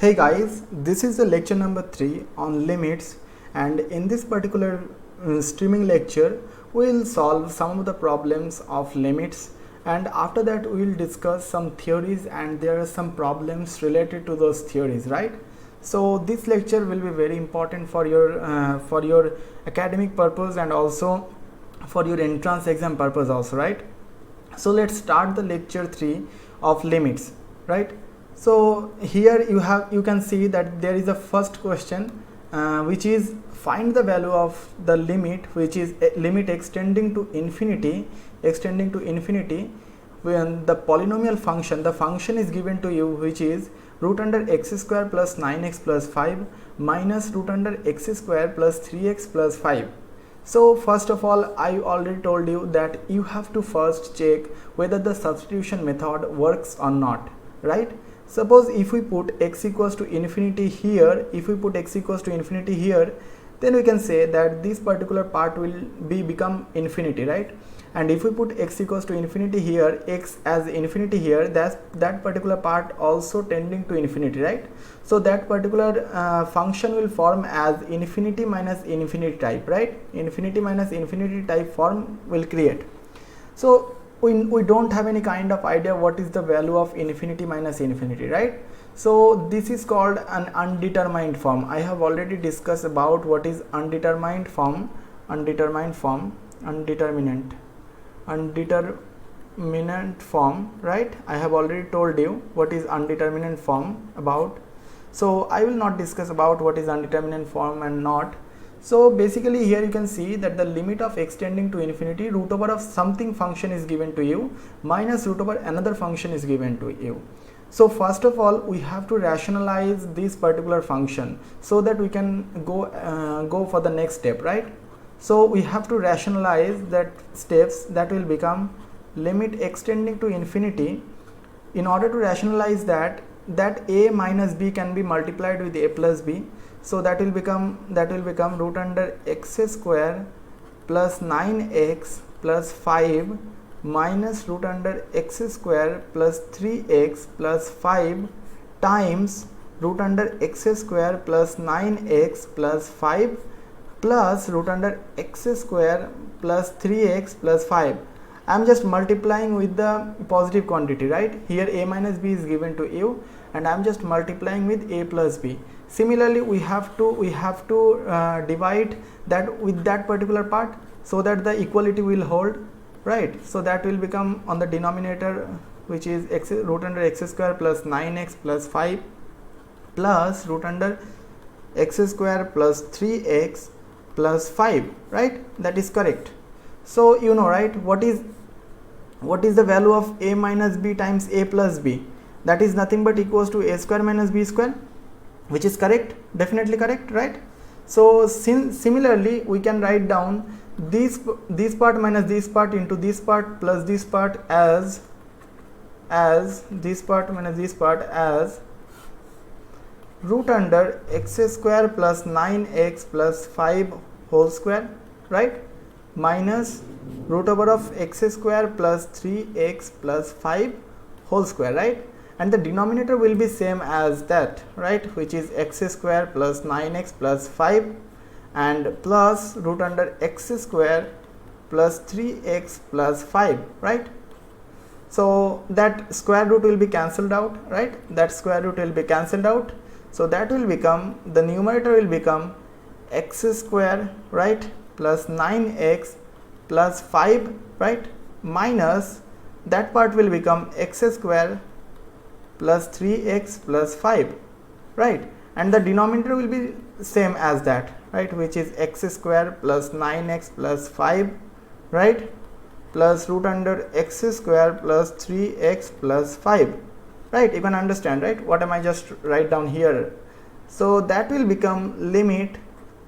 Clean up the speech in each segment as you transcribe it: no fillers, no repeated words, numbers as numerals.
Hey guys, this is the lecture number 3 on limits, and in this particular streaming lecture we will solve some of the problems of limits, and after that we will discuss some theories and there are some problems related to those theories, right? So this lecture will be very important for your academic purpose and also for your entrance exam purpose also, right? So let's start the lecture 3 of limits, right? So here you can see that there is a first question which is find the value of the limit, which is a limit extending to infinity when the polynomial function, the function is given to you, which is root under x square plus 9x plus 5 minus root under x square plus 3x plus 5. So first of all, I already told you that you have to first check whether the substitution method works or not, right? Suppose if we put x equals to infinity here, then we can say that this particular part will become infinity, right? And if we put x equals to infinity here, x as infinity here, that particular part also tending to infinity, right? So that particular function will form as infinity minus infinity type, right? Infinity minus infinity type form will create. So we don't have any kind of idea what is the value of infinity minus infinity, right? So this is called an undetermined form. I have already discussed about what is undetermined form, undetermined form, undeterminant form, right? I have already told you what is undeterminate form about. So I will not discuss about what is undeterminate form and not. So basically here you can see that the limit of extending to infinity, root over of something function is given to you minus root over another function is given to you. So first of all, we have to rationalize this particular function so that we can go for the next step, right? So we have to rationalize that steps, that will become limit extending to infinity. In order to rationalize that a minus b can be multiplied with a plus b. So that will become root under x square plus 9x plus 5 minus root under x square plus 3x plus 5 times root under x square plus 9x plus 5 plus root under x square plus 3x plus 5. I am just multiplying with the positive quantity, right? Here a minus b is given to you and I am just multiplying with a plus b. Similarly, we have to divide that with that particular part so that the equality will hold, right? So that will become on the denominator, which is root under x square plus 9x plus 5 plus root under x square plus 3x plus 5, right? That is correct. So you know, right, what is the value of a minus b times a plus b? That is nothing but equals to a square minus b square, which is correct, definitely correct, right? So similarly we can write down this part minus this part into this part plus this part as this part minus this part as root under x square plus 9x plus 5 whole square, right, minus root over of x square plus 3x plus 5 whole square, right? And the denominator will be same as that, right, which is x square plus 9x plus 5 and plus root under x square plus 3x plus 5, right? So that square root will be cancelled out, right? That square root will be cancelled out. So that will become, the numerator will become x square, right, plus 9x plus 5, right, minus that part will become x square plus 3x plus 5, right? And the denominator will be same as that, right, which is x square plus 9x plus 5, right, plus root under x square plus 3x plus 5, right? You can understand, right, what am I just write down here? So that will become limit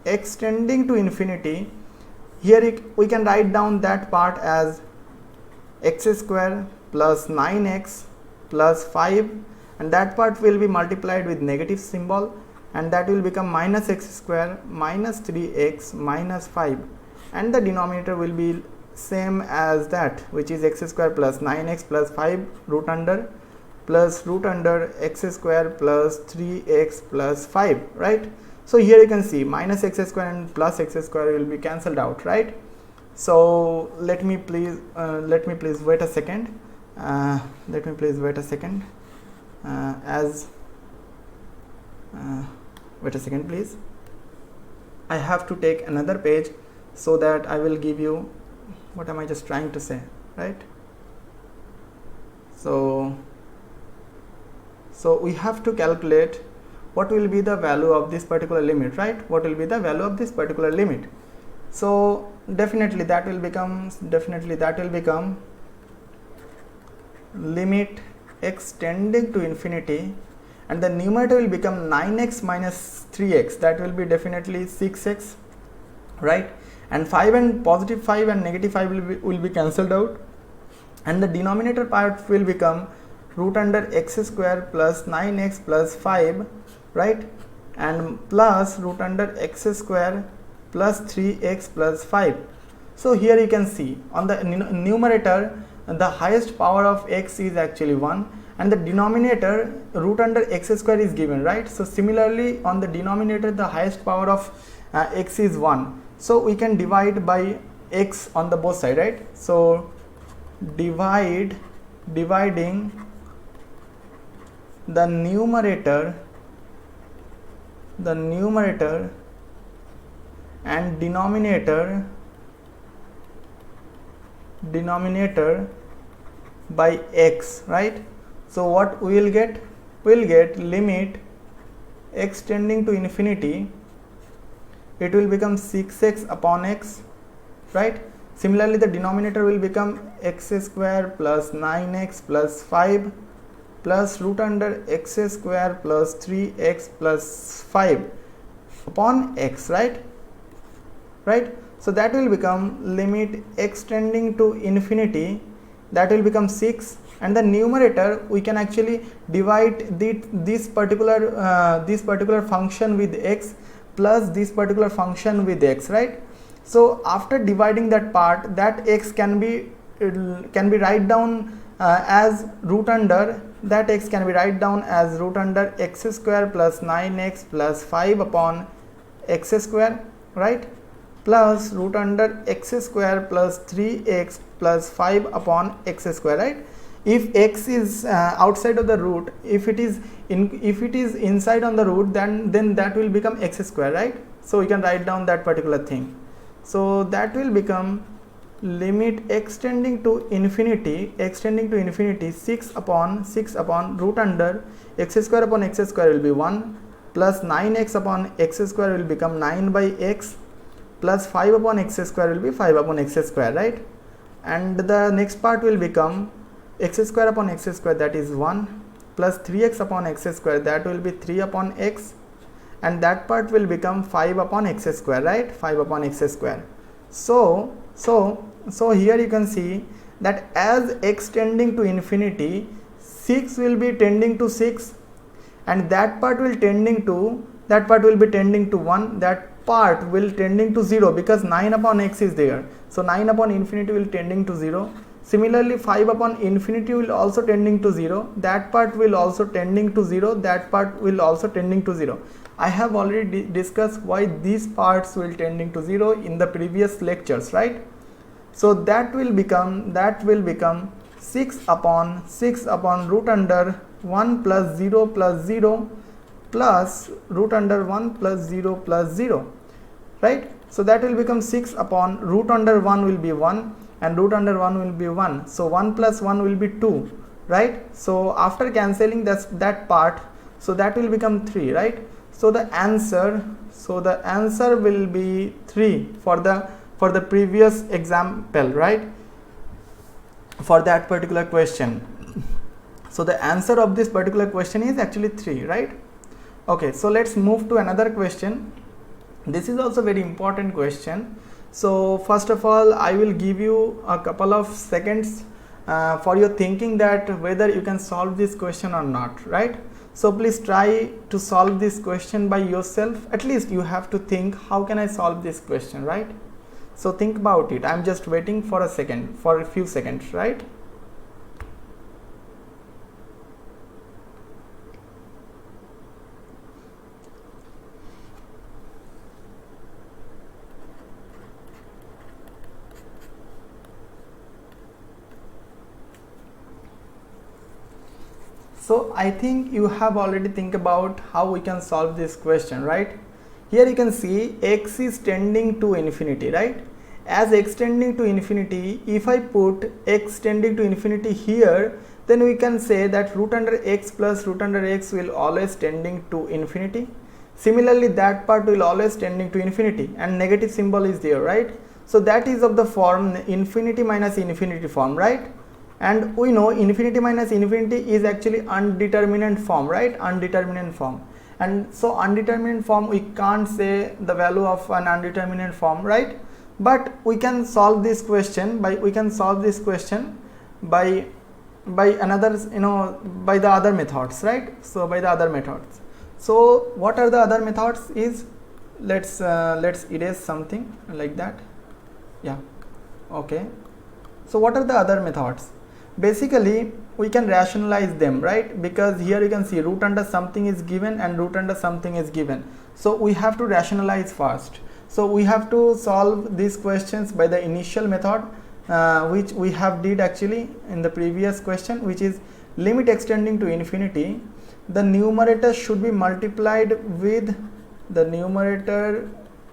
extending to infinity. Here we can write down that part as x square plus 9x plus 5, and that part will be multiplied with negative symbol, and that will become minus x square minus 3x minus 5, and the denominator will be same as that, which is x square plus 9x plus 5 root under plus root under x square plus 3x plus 5, right? So here you can see minus x square and plus x square will be cancelled out, right? So let me please wait a second. Wait a second please. I have to take another page so that I will give you what am I just trying to say, right? So we have to calculate what will be the value of this particular limit, right? What will be the value of this particular limit? So definitely that will become limit x tending to infinity, and the numerator will become 9x minus 3x, that will be definitely 6x, right? And 5 and positive 5 and negative 5 will be cancelled out, and the denominator part will become root under x square plus 9x plus 5, right? And plus root under x square plus 3x plus 5. So here you can see on the numerator the highest power of x is actually 1, and the denominator root under x square is given, right? So similarly on the denominator the highest power of x is 1, so we can divide by x on the both side, right? So dividing the numerator and denominator by x, right? So what we will get? We will get limit x tending to infinity, it will become 6x upon x, right? Similarly the denominator will become x square plus 9x plus 5 plus root under x square plus 3x plus 5 upon x, right? So that will become limit x tending to infinity, that will become 6, and the numerator we can actually divide this particular function with x plus this particular function with x, right? So after dividing that part, that x can be write down as root under x square plus 9x plus 5 upon x square, right? Plus root under x square plus 3x plus 5 upon x square, right? If x is outside of the root, if it is inside on the root, then that will become x square, right? So we can write down that particular thing. So that will become limit x tending to infinity 6 upon root under x square upon x square will be 1 plus 9x upon x square will become 9 by x plus 5 upon x square will be 5 upon x square, right? And the next part will become x square upon x square, that is 1 plus 3x upon x square, that will be 3 upon x, and that part will become 5 upon x square, right? 5 upon x square. So here you can see that as x tending to infinity, 6 will be tending to 6, and that part will be tending to 1, that part will tending to 0 because 9 upon x is there. So 9 upon infinity will tending to 0. Similarly 5 upon infinity will also tending to 0, that part will also tending to 0, that part will also tending to 0. I have already discussed why these parts will tending to 0 in the previous lectures, right? So that will become 6 upon root under 1 plus 0 plus 0 plus root under 1 plus 0 plus 0, right? So that will become 6 upon root under 1 will be 1 and root under 1 will be 1. So 1 plus 1 will be 2, right? So after cancelling that part, so that will become 3, right? So the answer will be 3 for the previous example, right? For that particular question. So the answer of this particular question is actually 3, right? Okay, so let's move to another question. This is also very important question. So first of all, I will give you a couple of seconds for your thinking that whether you can solve this question or not, right? So please try to solve this question by yourself. At least you have to think, how can I solve this question, right? So think about it. I'm just waiting for a few seconds, right? So I think you have already think about how we can solve this question, right? Here you can see x is tending to infinity, right? As x tending to infinity, if I put x tending to infinity here, then we can say that root under x plus root under x will always tending to infinity. Similarly, that part will always tending to infinity, and negative symbol is there, right? So that is of the form infinity minus infinity form, right? And we know infinity minus infinity is actually undeterminate form, right? Undeterminate form. And so undeterminate form, we can't say the value of an undeterminate form, right? But we can solve this question by another, by the other methods, right? So by the other methods. So what are the other methods is, let's erase something like that. Yeah, okay. So what are the other methods? Basically we can rationalize them, right? Because here you can see root under something is given and root under something is given. So we have to rationalize first. So we have to solve these questions by the initial method, which we have did actually in the previous question, which is limit extending to infinity. The numerator should be multiplied with the numerator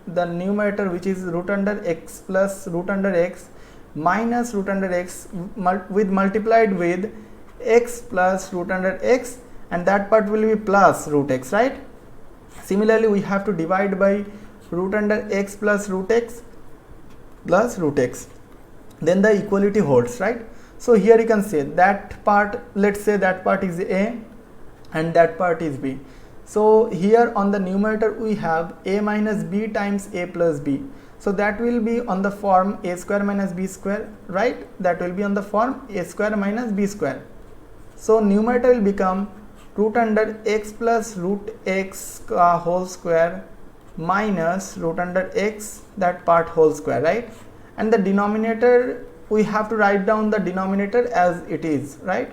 which is root under x plus root under x minus root under x multiplied with x plus root under x, and that part will be plus root x, right? Similarly, we have to divide by root under x plus root x plus root x, then the equality holds, right? So here you can say that part, let's say that part is a and that part is b. So here on the numerator we have a minus b times a plus b. So that will be on the form a square minus b square, right? That will be on the form a square minus b square. So numerator will become root under x plus root x whole square minus root under x, that part whole square, right? And the denominator, we have to write down the denominator as it is, right?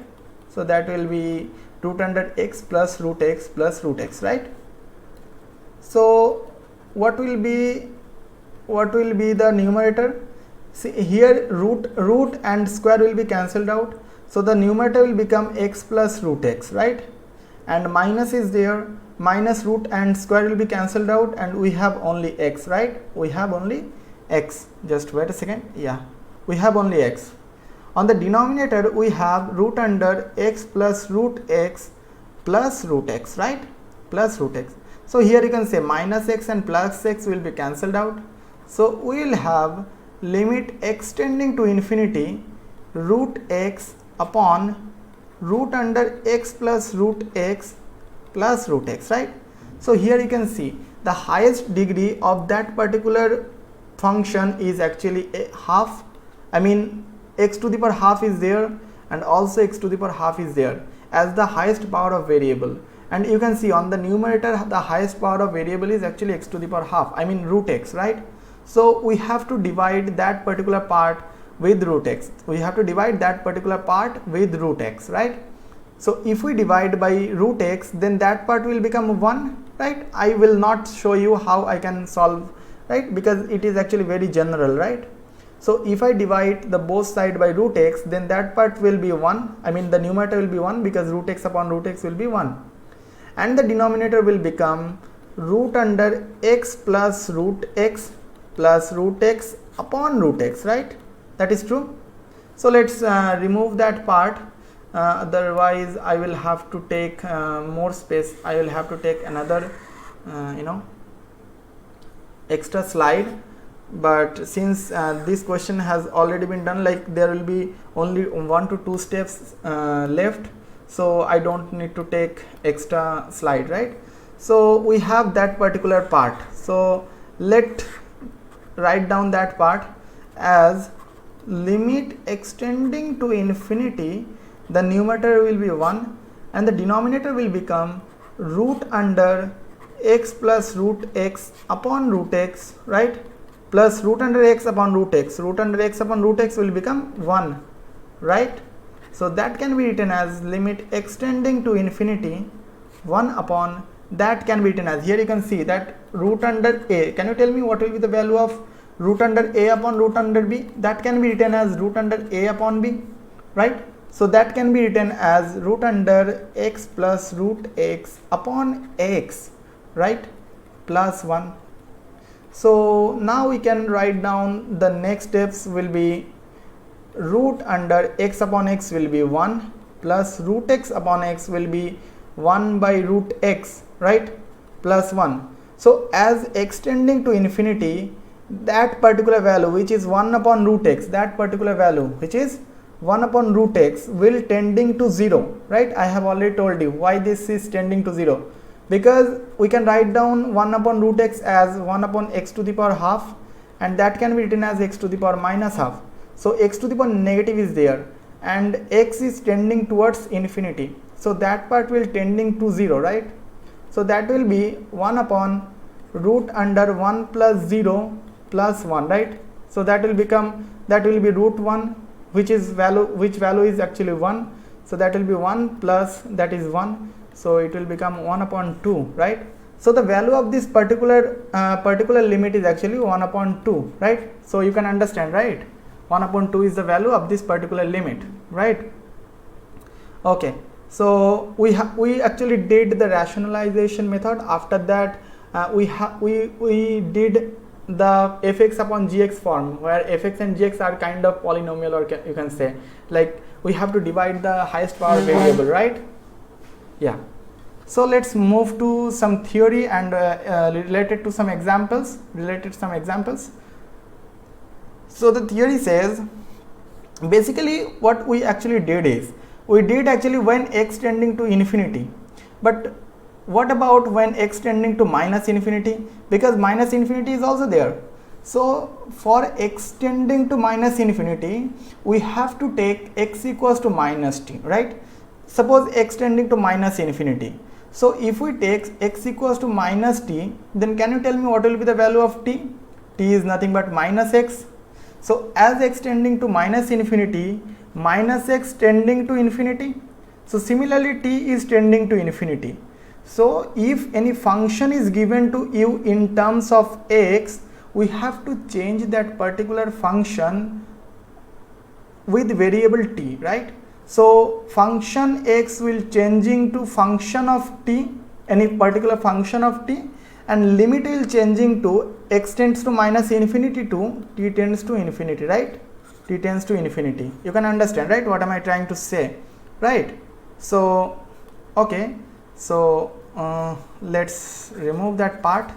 So that will be root under x plus root x plus root x, right? So what will be the numerator? See here root and square will be cancelled out, so the numerator will become x plus root x, right? And minus is there, minus root and square will be cancelled out, and we have only x, right? We have only x. Just wait a second. Yeah, we have only x. On the denominator we have root under x plus root x plus root x, right? Plus root x. So here you can say minus x and plus x will be cancelled out. So we will have limit extending to infinity root x upon root under x plus root x plus root x, right? So here you can see the highest degree of that particular function is actually a half. I mean x to the power half is there, and also x to the power half is there as the highest power of variable. And you can see on the numerator the highest power of variable is actually x to the power half, I mean root x, right? So we have to divide that particular part with root x. We have to divide that particular part with root x, right? So if we divide by root x, then that part will become 1, right? I will not show you how I can solve, right? Because it is actually very general, right? So if I divide the both side by root x, then that part will be 1. I mean the numerator will be 1 because root x upon root x will be 1. And the denominator will become root under x plus root x upon root x, right? That is true. So let's remove that part. Otherwise I will have to take more space. I will have to take another extra slide. But since this question has already been done, like there will be only 1 to 2 steps left, so I don't need to take extra slide, right? So we have that particular part. So let write down that part as limit extending to infinity, the numerator will be 1 and the denominator will become root under x plus root x upon root x, right? Plus root under x upon root x. Root under x upon root x will become 1, right? So that can be written as limit extending to infinity 1 upon, that can be written as, here you can see that root under a. Can you tell me what will be the value of root under a upon root under b? That can be written as root under a upon b, right? So that can be written as root under x plus root x upon x, right, plus 1. So now we can write down the next steps will be root under x upon x will be 1 plus root x upon x will be 1 by root x, right, plus 1. So as x tending to infinity, that particular value which is 1 upon root x, that particular value which is 1 upon root x will tending to 0, right. I have already told you why this is tending to 0, because we can write down 1 upon root x as 1 upon x to the power half, and that can be written as x to the power minus half. So x to the power negative is there and x is tending towards infinity, so that part will tending to 0, right. So that will be 1 upon root under 1 plus 0 plus 1, right. So that will become, that will be root 1, which value is actually 1. So that will be 1 plus that is 1. So it will become 1 upon 2, right. So the value of this particular limit is actually 1 upon 2, right. So you can understand, right, 1 upon 2 is the value of this particular limit, right. Okay, so we actually did the rationalization method. After that we did the fx upon gx form, where fx and gx are kind of polynomial, or you can say like we have to divide the highest power variable, right. Yeah, so let's move to some theory and related to some examples. So the theory says, basically what we actually did is, we did actually when x tending to infinity, but what about when x tending to minus infinity, because minus infinity is also there. So for x tending to minus infinity, we have to take x equals to minus t, right. Suppose x tending to minus infinity. So if we take x equals to minus t, then can you tell me what will be the value of t? T is nothing but minus x. So as x tending to minus infinity, minus x tending to infinity. So similarly t is tending to infinity. So if any function is given to you in terms of x, we have to change that particular function with variable t, right. So function x will changing to function of t, any particular function of t, and limit will changing to x tends to minus infinity to t tends to infinity, right. T tends to infinity. You can understand, right, what am I trying to say, right. So okay, so let's remove that part,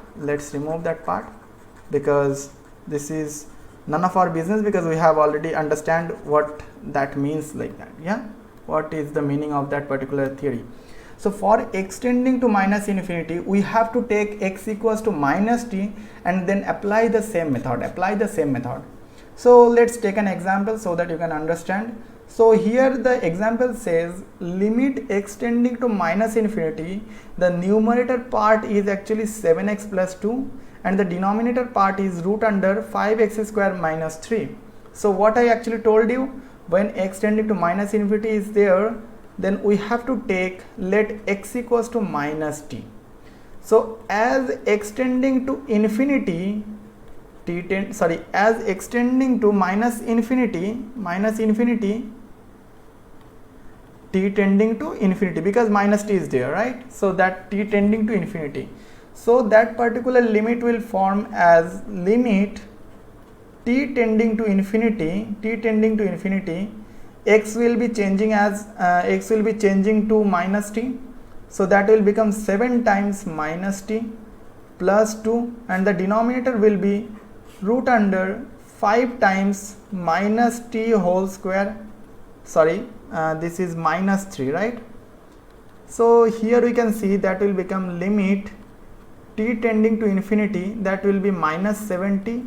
because this is none of our business, because we have already understand what that means, like that. Yeah, what is the meaning of that particular theory. So for x tending to minus infinity, we have to take x equals to minus t and then apply the same method. So let's take an example so that you can understand. So here the example says limit x tending to minus infinity, the numerator part is actually 7x plus 2 and the denominator part is root under 5x square minus 3. So what I actually told you, when x tending to minus infinity is there, then we have to take let x equals to minus t. So as x tending to infinity, as x tending to minus infinity, t tending to infinity, because minus t is there, right. So that t tending to infinity, so that particular limit will form as limit t tending to infinity, x will be changing to minus t. So that will become 7 times minus t plus 2, and the denominator will be root under 5 times minus t whole square. This is minus 3, right. So here we can see that will become limit t tending to infinity, that will be minus 70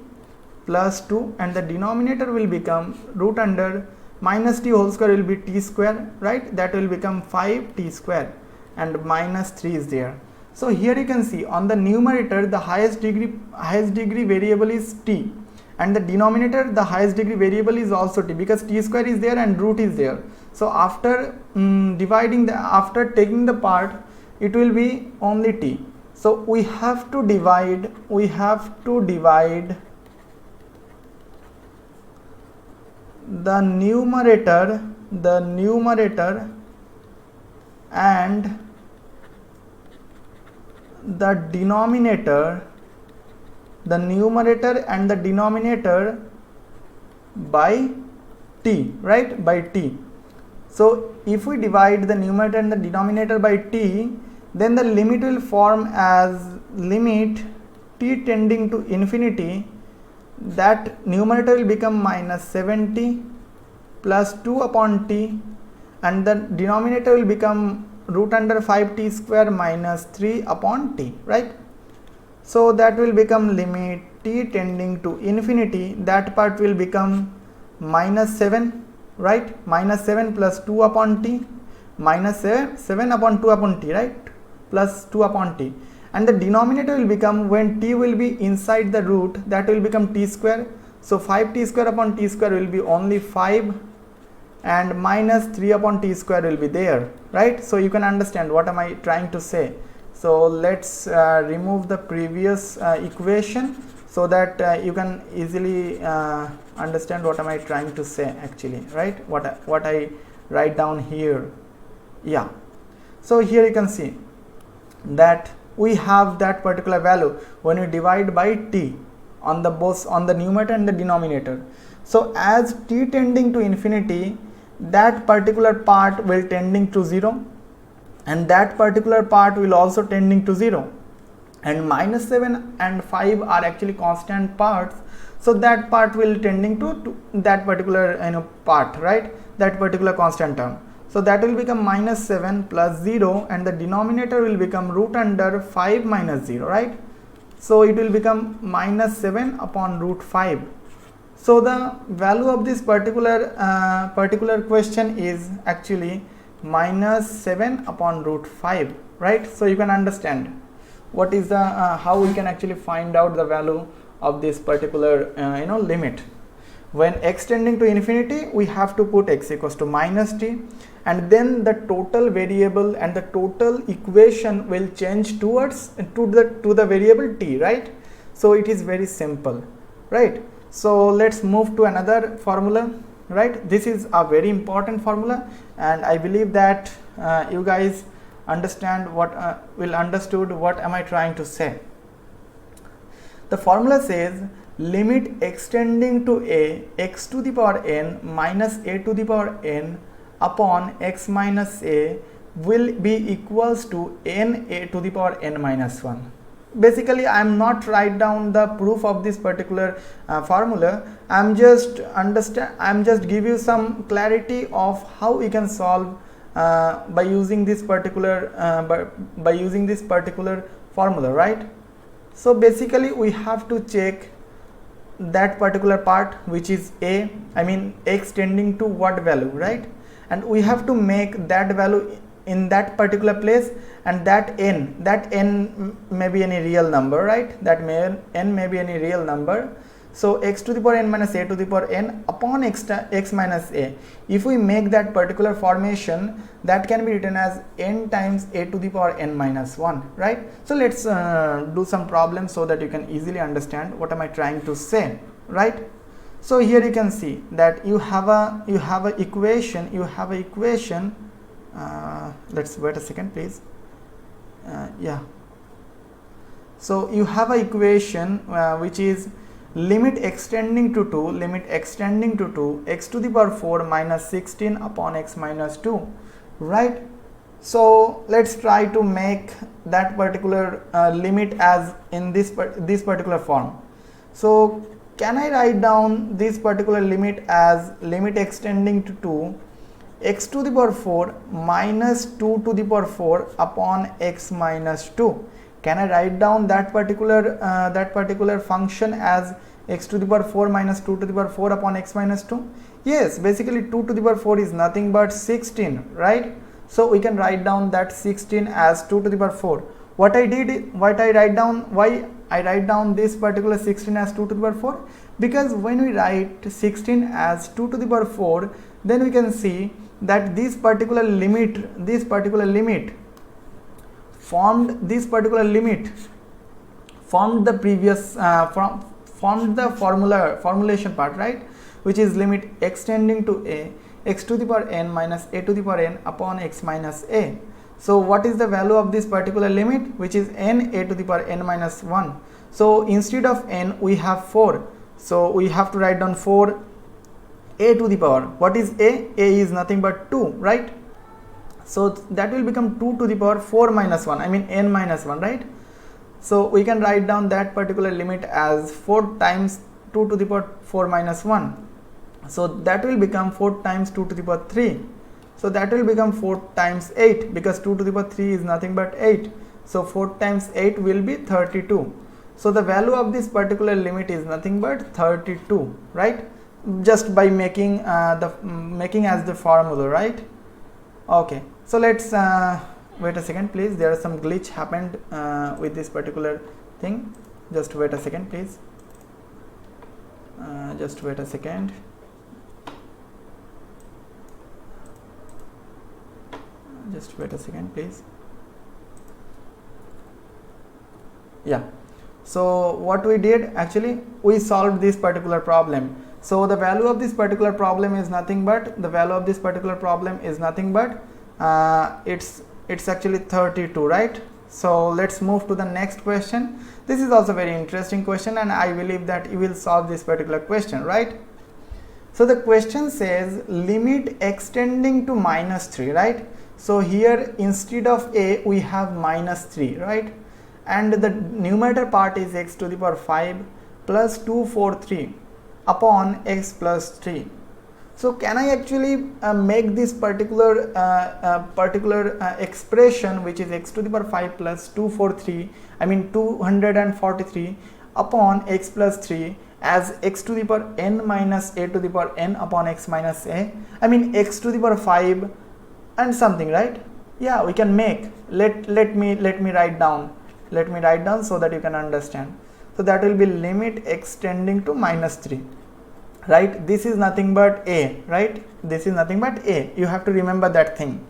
plus 2, and the denominator will become root under minus t whole square will be t square, right. That will become 5t square, and minus 3 is there. So here you can see on the numerator the highest degree variable is t, and the denominator the highest degree variable is also t, because t square is there and root is there. So after after taking the part, it will be only t. So we have to divide the numerator the numerator and the denominator, by t, right, by t. So if we divide the numerator and the denominator by t, then the limit will form as limit t tending to infinity. That numerator will become minus 70 plus 2 upon t, and the denominator will become root under 5t square minus 3 upon t, right? So that will become limit t tending to infinity. That part will become minus 7, right? Minus 7 plus 2 upon t, minus 7 upon 2 upon t, right? Plus 2 upon t. And the denominator will become, when t will be inside the root, that will become t square. So 5t square upon t square will be only 5, and minus 3 upon t square will be there, right? So you can understand what am I trying to say. So let's remove the previous equation so that you can easily understand what am I trying to say actually, right? What I write down here. Yeah, so here you can see that we have that particular value when you divide by t on the numerator and the denominator. So as t tending to infinity, that particular part will tending to 0, and that particular part will also tending to 0, and minus 7 and 5 are actually constant parts, so that part will tending to that particular part, right, that particular constant term. So that will become minus 7 plus 0, and the denominator will become root under 5 minus 0, right? So it will become minus 7 upon root 5. So the value of this particular question is actually minus 7 upon root 5, right? So you can understand what is the how we can actually find out the value of this particular limit. When x tending to infinity, we have to put x equals to minus t, and then the total variable and the total equation will change towards to the variable t, right? So it is very simple, right? So let's move to another formula, right? This is a very important formula, and I believe that you guys understand will understood what am I trying to say. The formula says limit x tending to a x to the power n minus a to the power n upon x minus a will be equals to n a to the power n minus 1. Basically, I am not write down the proof of this particular formula. I am just give you some clarity of how we can solve by using this particular by using this particular formula, right? So basically, we have to check that particular part which is a, I mean x tending to what value, right? And we have to make that value in that particular place, and that n may be any real number, right? That n may be any real number. So x to the power n minus a to the power n upon x minus a. If we make that particular formation, that can be written as n times a to the power n minus 1, right? So let's do some problems so that you can easily understand what am I trying to say, right? So here you can see that you have a equation. Let's wait a second, please. Yeah. So you have a equation which is limit x tending to 2 x to the power 4 minus 16 upon x minus 2, right? So let's try to make that particular limit as in this particular form. So can I write down this particular limit as limit x tending to 2 x to the power 4 minus 2 to the power 4 upon x minus 2? Can I write down that particular function as x to the power 4 minus 2 to the power 4 upon x minus 2? Yes, basically 2 to the power 4 is nothing but 16, right? So we can write down that 16 as 2 to the power 4. Why I write down this particular 16 as 2 to the power 4? Because when we write 16 as 2 to the power 4, then we can see that this particular limit formed the previous formed the formulation part, right, which is limit x tending to a x to the power n minus a to the power n upon x minus a. So what is the value of this particular limit, which is n a to the power n minus 1. So instead of n we have 4, so we have to write down 4 a to the power. What is a? A is nothing but 2, right? So that will become 2 to the power 4 minus 1, I mean n minus 1, right? So we can write down that particular limit as 4 times 2 to the power 4 minus 1. So that will become 4 times 2 to the power 3. So that will become 4 times 8, because 2 to the power 3 is nothing but 8. So 4 times 8 will be 32. So the value of this particular limit is nothing but 32, right? Just by making making as the formula, right? Okay, so let's wait a second please, there is some glitch happened with this particular thing. Just wait a second please, just wait a second. Just wait a second please. Yeah, so what we did, actually we solved this particular problem. So the value of this particular problem is nothing but, it's actually 32, right? So let's move to the next question. This is also very interesting question, and I believe that you will solve this particular question, right? So the question says limit extending to minus 3, right? So here instead of a we have minus 3, right? And the numerator part is x to the power 5 plus 243 upon x plus 3. So can I actually make this particular expression, which is x to the power 5 plus 243, I mean 243 upon x plus 3, as x to the power n minus a to the power n upon x minus a, I mean x to the power 5 and something, right? Yeah, we can make. Let me write down so that you can understand. So that will be limit extending to minus 3, right? This is nothing but a, right? This is nothing but a. You have to remember that thing.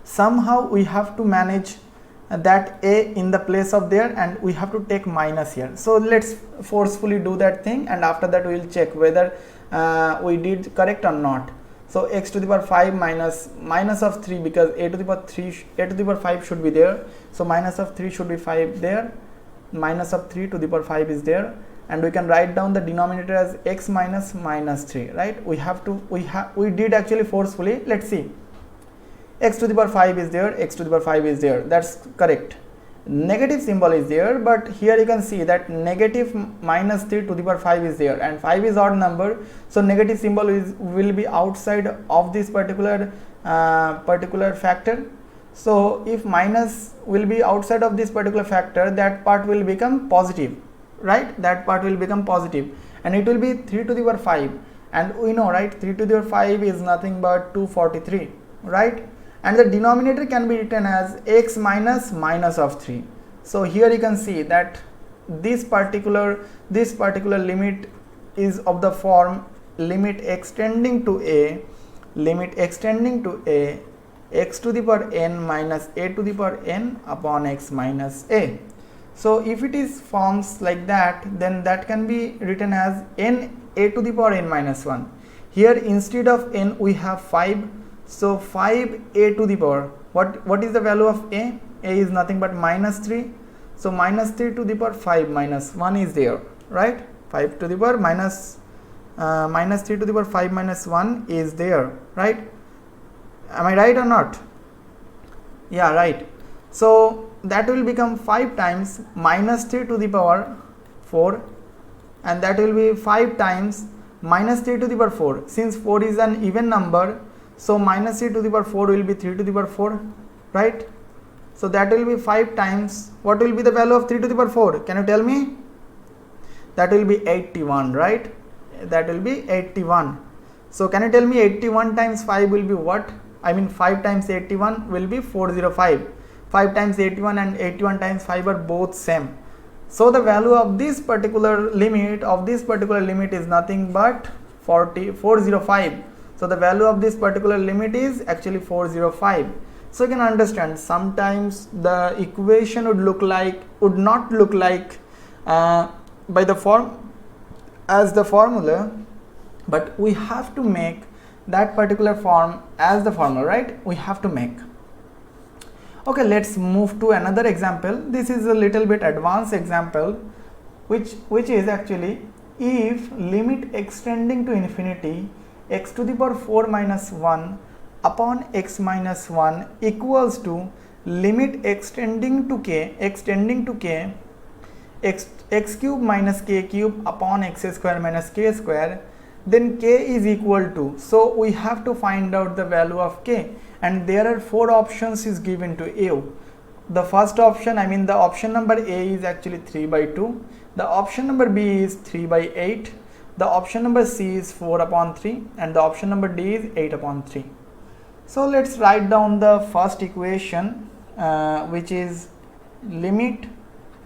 Somehow we have to manage that a in the place of there, and we have to take minus here. So let's forcefully do that thing, and after that we will check whether we did correct or not. So x to the power 5 minus of 3, because a to the power 5 should be there, so minus of 3 should be 5 there, minus of 3 to the power 5 is there, and we can write down the denominator as x minus minus 3, right? We did actually forcefully. Let's see, x to the power 5 is there, x to the power 5 is there, that's correct. Negative symbol is there, but here you can see that negative minus 3 to the power 5 is there, and 5 is odd number, so negative symbol will be outside of this particular factor. So if minus will be outside of this particular factor, that part will become positive, right? That part will become positive, and it will be 3 to the power 5, and we know, right, 3 to the power 5 is nothing but 243, right? And the denominator can be written as x minus minus of 3. So here you can see that this particular limit is of the form limit extending to a x to the power n minus a to the power n upon x minus a. So if it is forms like that, then that can be written as n a to the power n minus 1. Here instead of n we have 5. So 5 a to the power, what is the value of a? A is nothing but minus 3. So minus 3 to the power 5 minus 1 is there, right? 5 to the power minus 3 to the power 5 minus 1 is there, right? Am I right or not? Yeah, right. So that will become 5 times minus 3 to the power 4, and that will be 5 times minus 3 to the power 4. Since 4 is an even number, so minus 3 to the power 4 will be 3 to the power 4, right? So that will be 5 times, what will be the value of 3 to the power 4? Can you tell me? That will be 81, right? That will be 81. So can you tell me 81 times 5 will be what? I mean 5 times 81 will be 405. 5 times 81 and 81 times 5 are both same. So the value of this particular limit is nothing but 405. So the value of this particular limit is actually 405. So you can understand sometimes the equation would not look like by the form as the formula, but we have to make that particular form as the formula, right? We have to make. Okay, let's move to another example. This is a little bit advanced example, which is actually if limit extending to infinity x to the power 4 minus 1 upon x minus 1 equals to limit extending to k x cube minus k cube upon x square minus k square, then k is equal to, so we have to find out the value of k, and there are 4 options is given to you. The first option, I mean the option number A is actually 3 by 2, the option number B is 3 by 8, the option number C is 4 upon 3, and the option number D is 8 upon 3. So let's write down the first equation, which is limit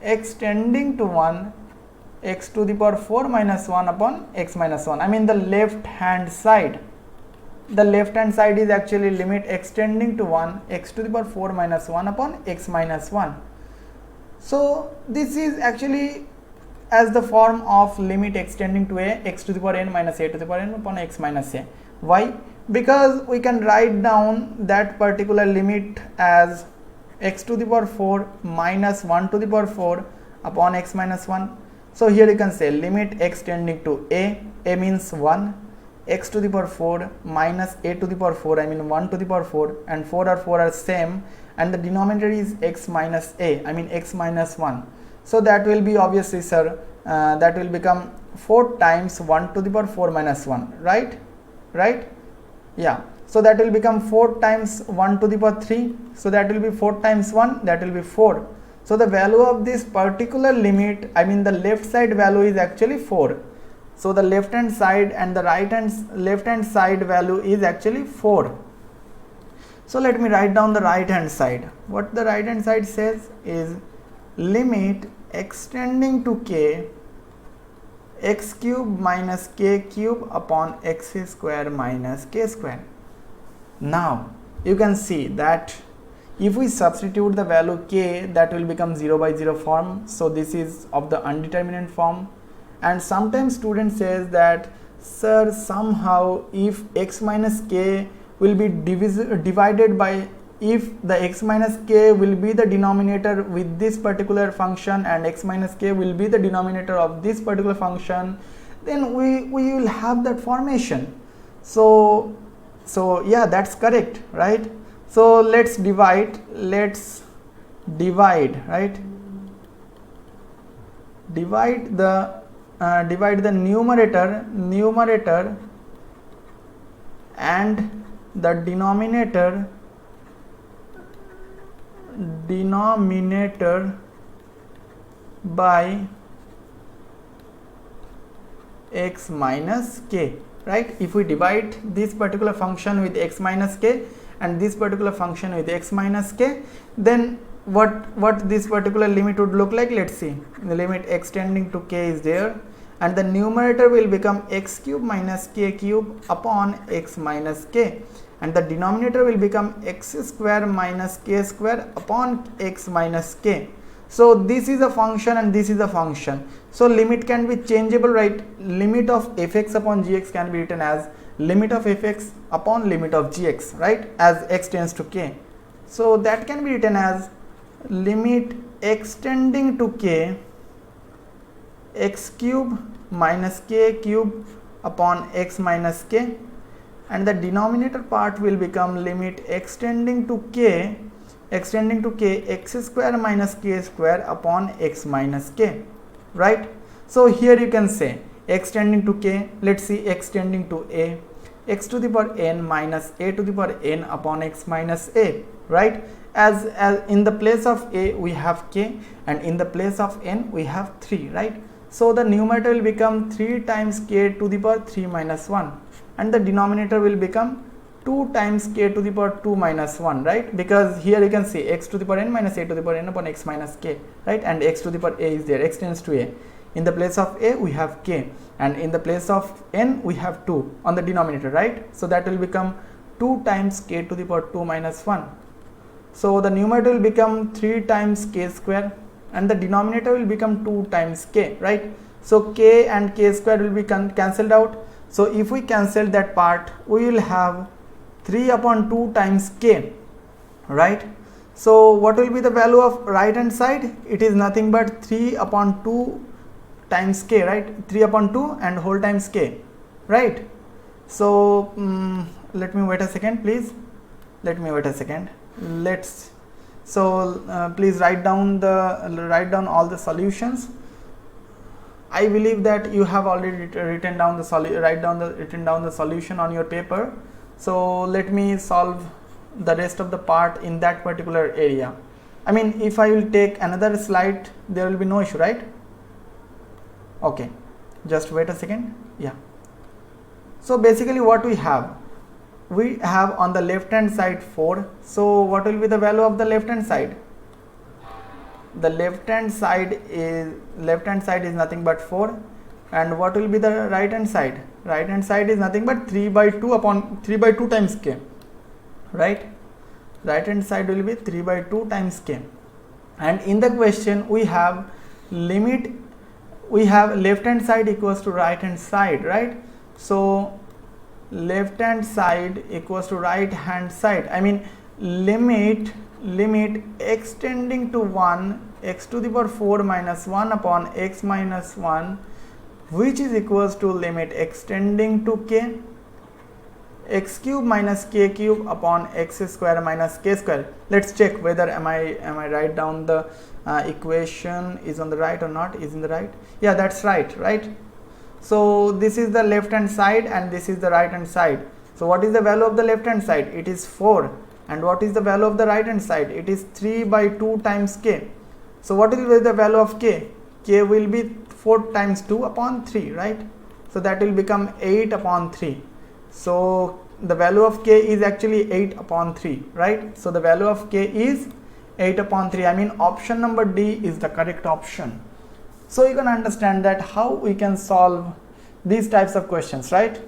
x tending to 1 x to the power 4 minus 1 upon x minus 1. I mean the left hand side. The left hand side is actually limit x tending to 1 x to the power 4 minus 1 upon x minus 1. So this is actually as the form of limit x tending to a x to the power n minus a to the power n upon x minus a. Why? Because we can write down that particular limit as x to the power 4 minus 1 to the power 4 upon x minus 1. So here you can say limit x tending to a means 1, x to the power 4 minus a to the power 4, I mean 1 to the power 4, and 4 are same, and the denominator is x minus a, I mean x minus 1. So that will be obviously, sir, that will become 4 times 1 to the power 4 minus 1, right? Yeah. So that will become 4 times 1 to the power 3. So that will be 4 times 1, that will be 4. So the value of this particular limit, I mean the left side value is actually 4. So the left hand side and the left hand side value is actually 4. So let me write down the right hand side. What the right hand side says is limit extending to k x cube minus k cube upon x square minus k square. Now you can see that if we substitute the value k, that will become 0 by 0 form. So this is of the undeterminate form. And sometimes student says that, sir, somehow if x minus k will be divided by, if the x minus k will be the denominator with this particular function and x minus k will be the denominator of this particular function, then we will have that formation. So yeah, that's correct, right? So let's divide, right? Divide the numerator and the denominator by x minus k, right? If we divide this particular function with x minus k and this particular function with x minus k, then what this particular limit would look like, let's see. The limit x tending to k is there, and the numerator will become x cube minus k cube upon x minus k, and the denominator will become x square minus k square upon x minus k. So this is a function and this is a function. So limit can be changeable, right? Limit of fx upon gx can be written as limit of fx upon limit of gx, right? As x tends to k. So that can be written as limit x tending to k x cube minus k cube upon x minus k, and the denominator part will become limit x tending to k x square minus k square upon x minus k, right? So here you can say x tending to k, let's see, x tending to a, x to the power n minus a to the power n upon x minus a, right? As in the place of a we have k and in the place of n we have 3, right? So the numerator will become 3 times k to the power 3 minus 1, and the denominator will become 2 times k to the power 2 minus 1, right? Because here you can see x to the power n minus a to the power n upon x minus k, right? And x to the power a is there, x tends to a. In the place of a we have k, and in the place of n we have 2 on the denominator, right? So that will become 2 times k to the power 2 minus 1. So the numerator will become 3 times k square and the denominator will become 2 times k, right? So k and k square will be cancelled out. So if we cancel that part, we will have 3 upon 2 times k, right? So what will be the value of right hand side? It is nothing but 3 upon 2 times k, right? 3 upon 2 and whole times k, right? So let me wait a second, please. Let me wait a second. Please write down all the solutions. I believe that you have already written down the solution on your paper. So let me solve the rest of the part in that particular area. I mean, if I will take another slide, there will be no issue, right? Okay, just wait a second. Yeah. So basically what we have on the left hand side 4. So what will be the value of the left hand side? The left hand side is nothing but 4. And what will be the right hand side? Right hand side is nothing but 3 by 2 times k, right? Right hand side will be 3 by 2 times k. And in the question we have left hand side equals to right hand side, right? So left hand side equals to right hand side. I mean, limit extending to 1 x to the power 4 minus 1 upon x minus 1, which is equals to limit extending to k, x cube minus k cube upon x square minus k square. Let's check whether am I write down the equation is on the right or not. Is in the right? Yeah, that's right, right? So this is the left hand side and this is the right hand side. So what is the value of the left hand side? It is 4. And what is the value of the right hand side? It is 3 by 2 times k. So what will be the value of k? K will be 4 times 2 upon 3, right? So that will become 8 upon 3. So the value of k is actually 8 upon 3, right? So the value of k is 8 upon 3. I mean, option number D is the correct option. So you can understand that how we can solve these types of questions, right?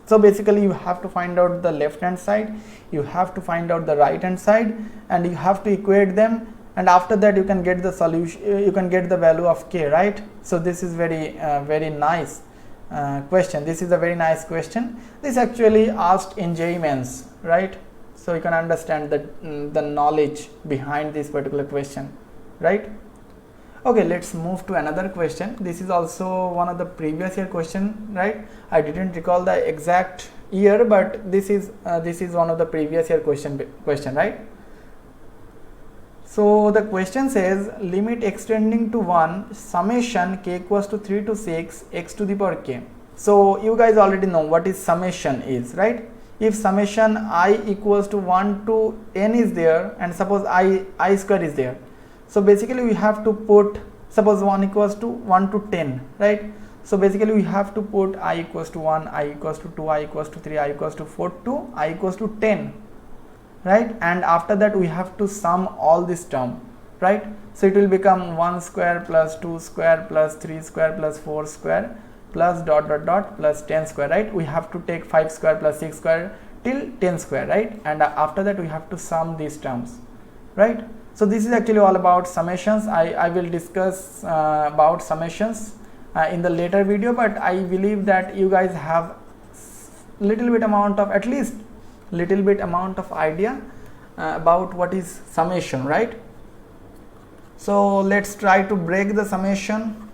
So basically you have to find out the left hand side, you have to find out the right hand side, and you have to equate them, and after that you can get the solution, you can get the value of k, right? So this is very nice question. This is a very nice question. This actually asked in JEE Mains, right? So you can understand the knowledge behind this particular question, right? Okay, let's move to another question. This is also one of the previous year question, right? I didn't recall the exact year, but this is one of the previous year question, right? So the question says limit extending to 1 summation k equals to 3 to 6 x to the power k. So you guys already know what is summation is, right? If summation I equals to 1 to n is there, and suppose I square is there. So basically we have to put, suppose 1 equals to 1 to 10, right? So basically we have to put I equals to 1, I equals to 2, I equals to 3, I equals to 4 to I equals to 10, right? And after that we have to sum all this term, right? So it will become 1 square plus 2 square plus 3 square plus 4 square plus dot dot dot plus 10 square, right? We have to take 5 square plus 6 square till 10 square, right? And after that we have to sum these terms, right? So this is actually all about summations. I will discuss about summations in the later video, but I believe that you guys have little bit amount of, at least little bit amount of idea about what is summation, right? So let's try to break the summation.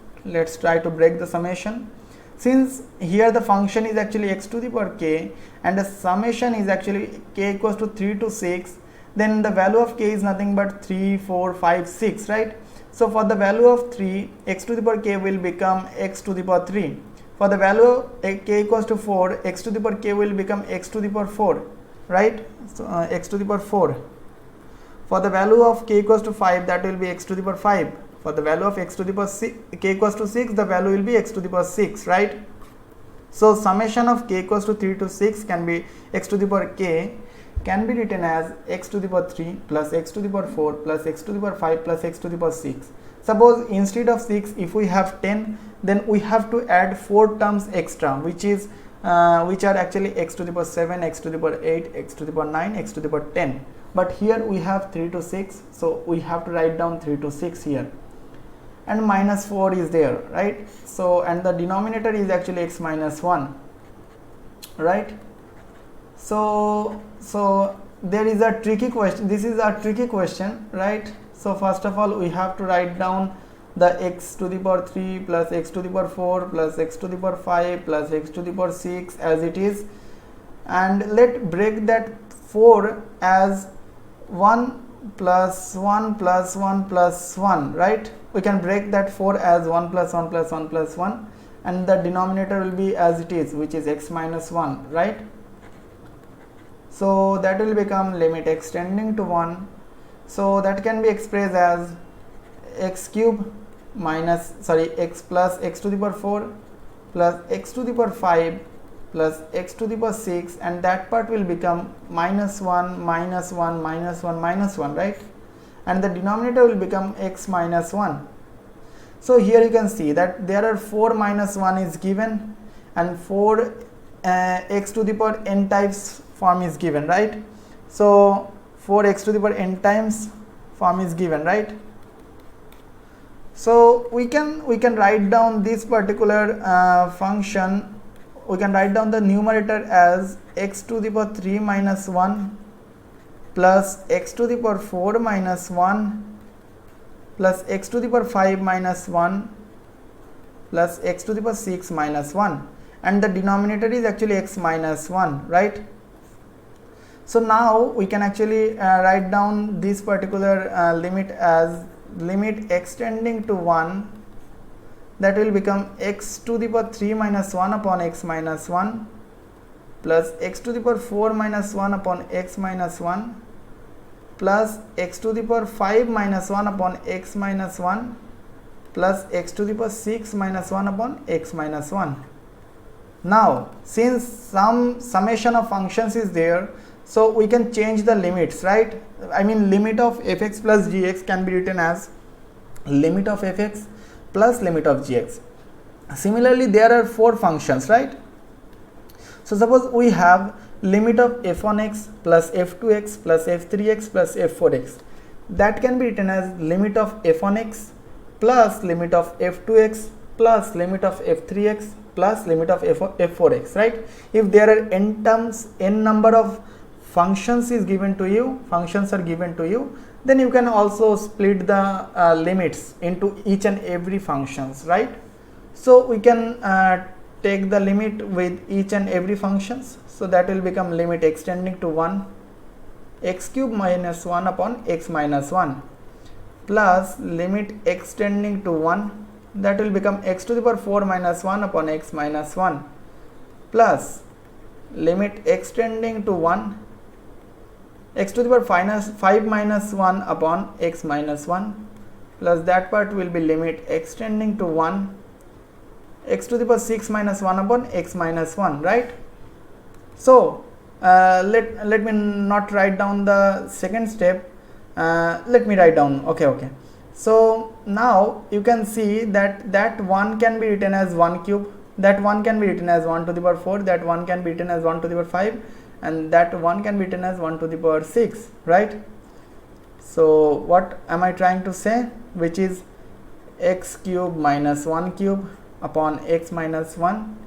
Since here the function is actually x to the power k and the summation is actually k equals to 3 to 6, then the value of k is nothing but 3, 4, 5, 6, right? So for the value of 3, x to the power k will become x to the power 3. For the value of k equals to 4, x to the power k will become x to the power 4, right? So x to the power 4. For the value of k equals to 5, that will be x to the power 5. For the value of x to the power k equals to 6, the value will be x to the power 6, right? So summation of k equals to 3 to 6 can be x to the power k can be written as x to the power 3 plus x to the power 4 plus x to the power 5 plus x to the power 6. Suppose instead of 6, if we have 10, then we have to add 4 terms extra, which are actually x to the power 7, x to the power 8, x to the power 9, x to the power 10. But here we have 3 to 6, so we have to write down 3 to 6 here. And minus 4 is there, right? So, and the denominator is actually x minus 1. right? So there is a tricky question. This is a tricky question, right? So first of all, we have to write down the x to the power 3 plus x to the power 4 plus x to the power 5 plus x to the power 6 as it is, and let break that 4 as 1 plus 1 plus 1 plus 1, right? We can break that 4 as 1 plus 1 plus 1 plus 1, and the denominator will be as it is, which is x minus 1, right? So that will become limit x tending to 1. So that can be expressed as x cube minus x plus x to the power 4 plus x to the power 5 plus x to the power 6, and that part will become minus 1 minus 1 minus 1 minus 1, right? And the denominator will become x minus 1. So here you can see that there are 4 minus 1 is given, and 4 x to the power n times form is given, right? So 4x to the power n times form is given, right? So we can write down this particular function. We can write down the numerator as x to the power 3 minus 1 plus x to the power 4 minus 1 plus x to the power 5 minus 1 plus x to the power 6 minus 1, and the denominator is actually x minus 1, right? So now we can actually write down this particular limit as limit x tending to 1, that will become x to the power 3 minus 1 upon x minus 1 plus x to the power 4 minus 1 upon x minus 1 plus x to the power 5 minus 1 upon x minus 1 plus x to the power 6 minus 1 upon x minus 1. Now since some summation of functions is there, so we can change the limits, right? I mean, limit of fx plus gx can be written as limit of fx plus limit of gx. Similarly, there are 4 functions, right? So suppose we have limit of f1x plus f2x plus f3x plus f4x. That can be written as limit of f1x plus limit of f2x plus limit of f3x plus limit of f4x, right? If there are n number of functions are given to you, then you can also split the limits into each and every functions, right? So we can take the limit with each and every functions. So that will become limit x tending to 1 x cube minus 1 upon x minus 1 plus limit x tending to 1, that will become x to the power 4 minus 1 upon x minus 1 plus limit x tending to 1 x to the power 5 minus 1 upon x minus 1 plus that part will be limit x tending to 1 x to the power 6 minus 1 upon x minus 1, right? So let me not write down the second step. Let me write down. Okay. So now you can see that 1 can be written as 1 cube, that 1 can be written as 1 to the power 4, that 1 can be written as 1 to the power 5, and that 1 can be written as 1 to the power 6, right? So what am I trying to say? Which is x cube minus 1 cube upon x minus 1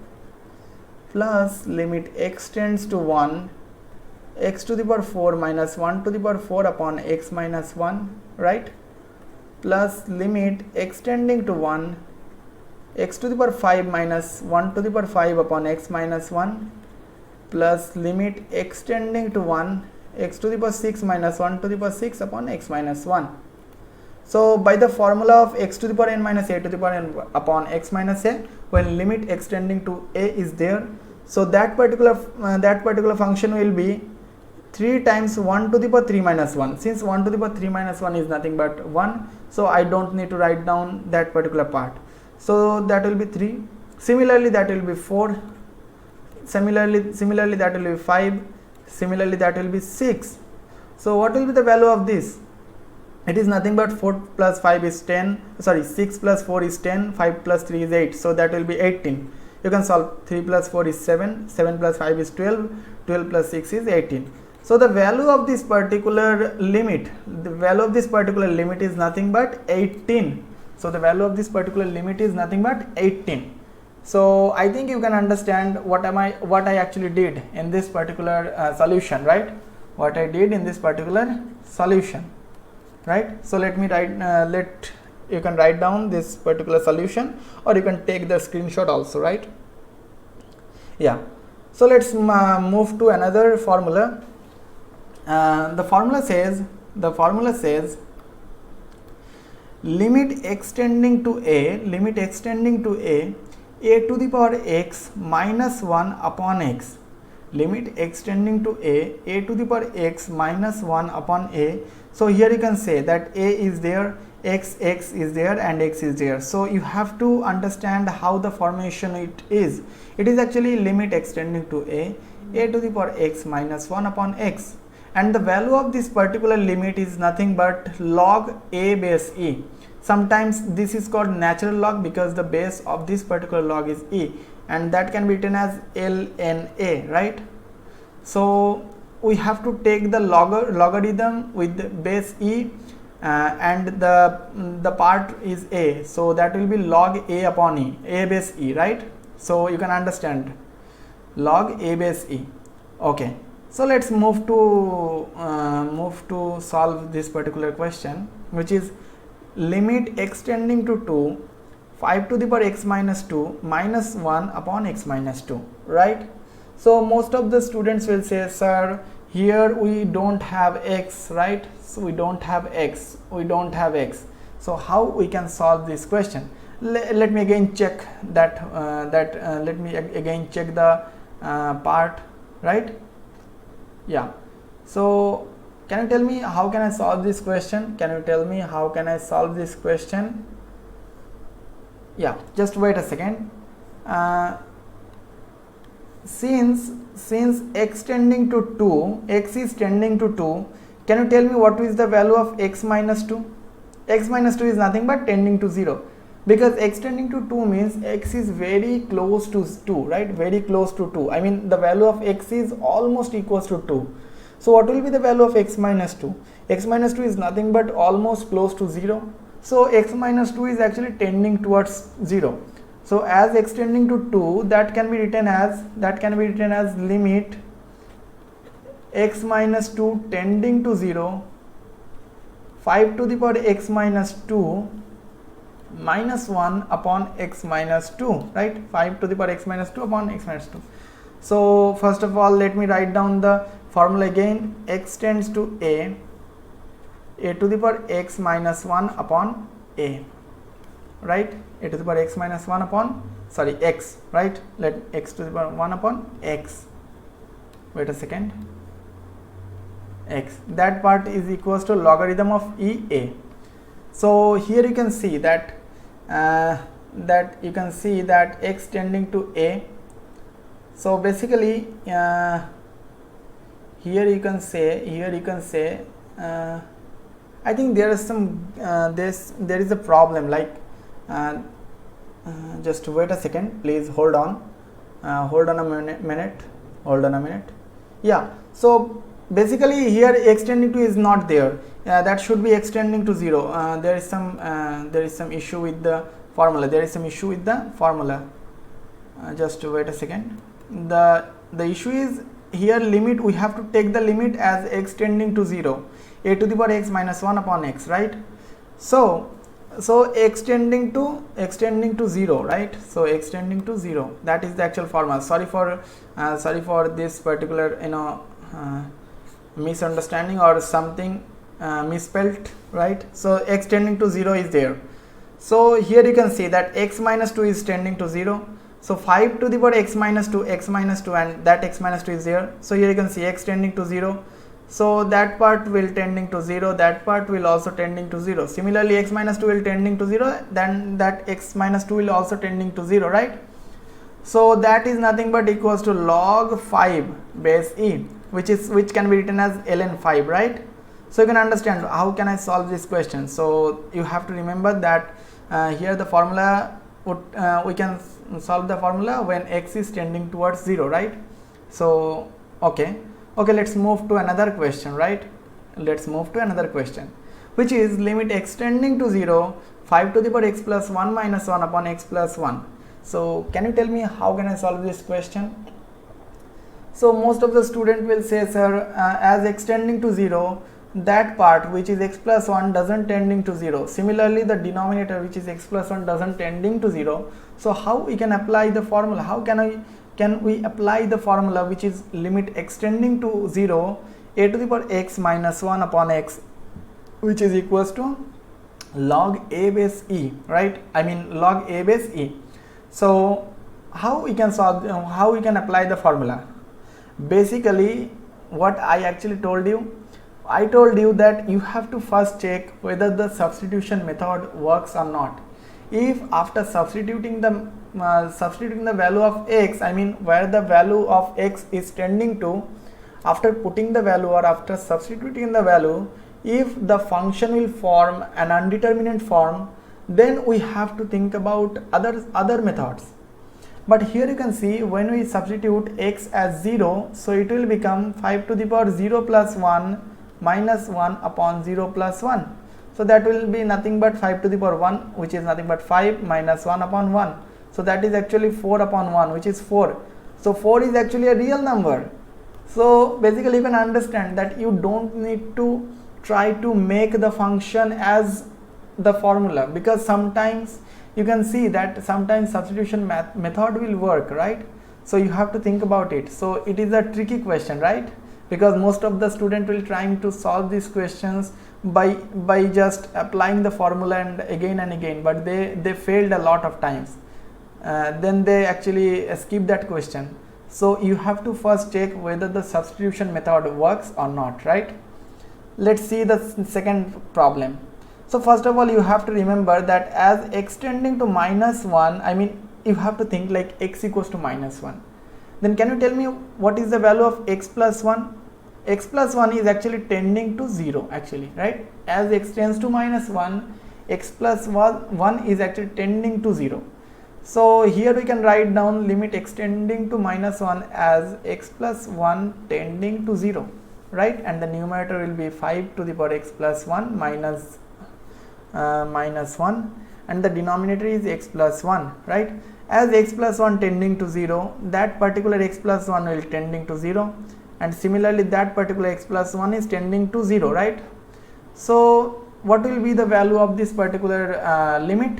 plus limit x tends to 1 x to the power 4 minus 1 to the power 4 upon x minus 1, right? Plus limit x tending to 1 x to the power 5 minus 1 to the power 5 upon x minus 1 plus limit x tending to 1 x to the power 6 minus 1 to the power 6 upon x minus 1. So by the formula of x to the power n minus a to the power n upon x minus a, when limit x tending to a is there, so that particular function will be 3 times 1 to the power 3 minus 1. Since 1 to the power 3 minus 1 is nothing but 1, so I don't need to write down that particular part. So that will be 3. Similarly, that will be 4. Similarly that will be 5. Similarly that will be 6. So what will be the value of this? It is nothing but 4 plus 5 is 10, 6 plus 4 is 10, 5 plus 3 is 8, so that will be 18. You can solve 3 plus 4 is 7, 7 plus 5 is 12, 12 plus 6 is 18. So the value of this particular limit, is nothing but 18. So the value of this particular limit is nothing but 18. So I think you can understand what I actually did in this particular solution, right? What I did in this particular solution, right? So let me write, you can write down this particular solution, or you can take the screenshot also, right? Yeah. So let's move to another formula. The formula says limit extending to a to the power x minus 1 upon x, limit extending to a to the power x minus 1 upon a. So here you can say that a is there, x is there, and x is there. So you have to understand how the formation it is. It is actually limit extending to a to the power x minus 1 upon x, and the value of this particular limit is nothing but log a base e. Sometimes this is called natural log because the base of this particular log is e, and that can be written as ln right? So we have to take the logarithm with the base e, and the part is a, so that will be log a upon e, a base e, right? So you can understand log a base e. Okay, so let's move to solve this particular question, which is limit extending to 2 5 to the power x minus 2 minus 1 upon x minus 2, right? So most of the students will say, sir, here we don't have x, right? So we don't have x, so how we can solve this question? Let me again check that let me again check the part, right? Yeah. So can you tell me how can I solve this question? Yeah, just wait a second. Since x tending to 2, x is tending to 2, can you tell me what is the value of x minus 2? X minus 2 is nothing but tending to 0, because x tending to 2 means x is very close to 2, right? Very close to 2. I mean the value of x is almost equals to 2. So what will be the value of x minus 2? X minus 2 is nothing but almost close to 0. So x minus 2 is actually tending towards 0. So as x tending to 2, that can be written as limit x minus 2 tending to 0 5 to the power x minus 2 minus 1 upon x minus 2, right? 5 to the power x minus 2 upon x minus 2. So first of all, let me write down the formula again. X tends to a to the power x minus 1 upon a, right? A to the power x minus 1 upon, sorry, x, right? Let x to the power 1 upon x, wait a second, x, that part is equals to logarithm of ea. So here you can see that x tending to a. So basically here you can say I think there is some there is a problem, like just wait a second, please hold on a minute. Yeah, so basically here extending to is not there, that should be extending to 0. There is some issue with the formula, just wait a second. The issue is here limit, we have to take the limit as x tending to 0, a to the power x minus 1 upon x, right? So x tending to 0, right? So x tending to 0, that is the actual formula. Sorry for this particular misunderstanding or something misspelled, right? So x tending to 0 is there. So here you can see that x minus 2 is tending to 0. So 5 to the power x minus 2, and that x minus 2 is there. So here you can see x tending to 0. So that part will tending to 0, that part will also tending to 0. Similarly, x minus 2 will tending to 0, then that x minus 2 will also tending to 0, right? So that is nothing but equals to log 5 base e, which can be written as ln 5, right? So you can understand how can I solve this question. So you have to remember that here the formula we can solve the formula when x is tending towards 0, right? So okay, let's move to another question, right? Which is limit x tending to 0 5 to the power x plus 1 minus 1 upon x plus 1. So can you tell me how can I solve this question? So most of the student will say, sir, as extending to 0, that part which is x plus 1 doesn't tending to 0. Similarly, the denominator which is x plus 1 doesn't tending to 0. So how we can apply the formula? How can we apply the formula which is limit extending to 0, a to the power x minus 1 upon x, which is equals to log a base e, right? I mean log a base e. So how we can solve, how we can apply the formula? Basically what I actually told you, I told you that you have to first check whether the substitution method works or not. If after substituting the value of x, I mean where the value of x is tending to, after putting the value or after substituting the value, if the function will form an undeterminate form, then we have to think about other methods. But here you can see when we substitute x as 0, so it will become 5 to the power 0 plus 1 minus 1 upon 0 plus 1. So that will be nothing but 5 to the power 1, which is nothing but 5 minus 1 upon 1. So that is actually 4 upon 1, which is 4. So 4 is actually a real number. So basically you can understand that you don't need to try to make the function as the formula, because sometimes you can see that sometimes substitution method will work, right? So you have to think about it. So it is a tricky question, right? Because most of the student will trying to solve these questions by just applying the formula and again, but they failed a lot of times. Then they actually skip that question. So you have to first check whether the substitution method works or not, right? Let's see the second problem. So first of all, you have to remember that as x tending to minus 1, I mean you have to think like x equals to minus 1. Then can you tell me what is the value of x plus 1? X plus 1 is actually tending to 0 actually, right? As x tends to minus 1, x plus 1 is actually tending to 0. So here we can write down limit x tending to minus 1 as x plus 1 tending to 0, right? And the numerator will be 5 to the power x plus 1 minus 1, and the denominator is x plus 1, right? As x plus 1 tending to 0, that particular x plus 1 will tending to 0, and similarly that particular x plus 1 is tending to 0, right? So what will be the value of this particular limit?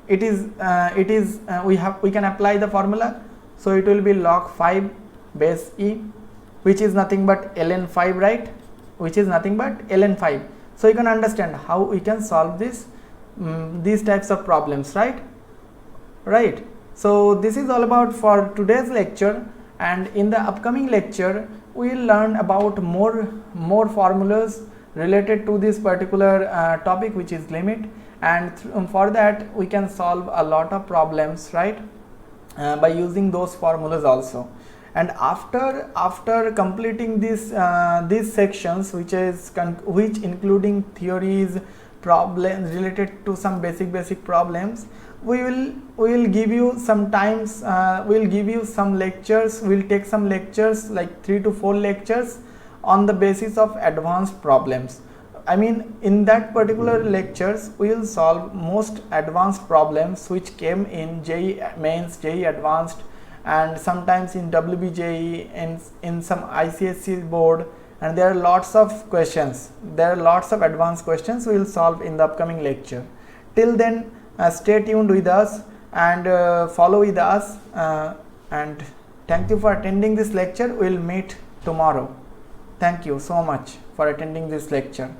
We can apply the formula. So it will be log 5 base e, which is nothing but ln 5, right? Which is nothing but ln 5. So you can understand how we can solve these types of problems, right? So this is all about for today's lecture, and in the upcoming lecture we will learn about more formulas related to this particular topic, which is limit, and for that we can solve a lot of problems, right, by using those formulas also. And after completing these sections, which including theories, problems related to some basic problems, we will give you sometimes we'll give you some lectures. We'll take some lectures like 3 to 4 lectures on the basis of advanced problems. I mean in that particular lectures we will solve most advanced problems which came in JEE Mains, JEE Advanced, and sometimes in WBJEE and in some ICSE board, and there are lots of questions. There are lots of advanced questions we will solve in the upcoming lecture. Till then, stay tuned with us and follow with us, and thank you for attending this lecture. We will meet tomorrow. Thank you so much for attending this lecture.